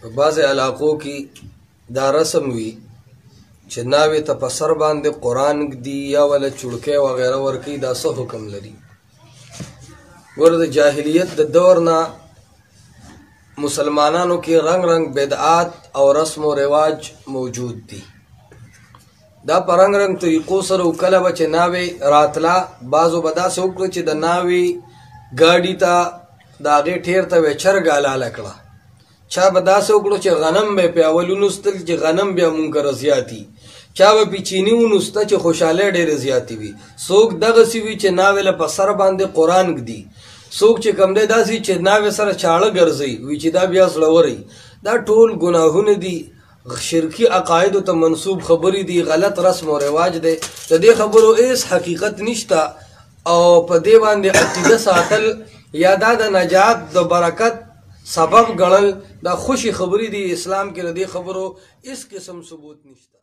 په بعضې علاقو کې دا رسم وي چې ناوې ته په سر باندې قرآن ږدي یا وله چوړکی وغیره ورکوي. دا څه حکم لري؟ ګوره د جاهلیت د دور نه مسلمانانو کې رنگ رنگ بدعات او رسم و رواج موجود دي. دا په رنگ رنگ طریقو سره کله به چې ناوې راتله بعضو به داسې وکړه چې د ناوې ګاډي ته د هغې ټیر ته به چرګ حلاله کړه. چا به داسې وکړو چې غنم به پې اول ونوستل چې غنم بیا منکره زیاتي. چا به پې چیني ونوسته چې خوشحالۍ ډېرې زیاتې وي. څوک دغسې وي چې ناوې له په سر باندې قرآن ږدي. څوک چې کوم دی داسې چې ناوې سره چاړه ګرځوي وي چې دا بیا زړوری. دا ټول ګناهونه دي، شرکي عقایدو ته منسوب خبرې دي، غلط رسم و رواج دی. د دې خبرو هېڅ حقیقت نشته او په دې باندې عقیده ساتل یا دا د نجات د برکت سبب ګڼل دا خوشي خبرې دي. اسلام کې د دې خبرو هېڅ قسم ثبوت نشته.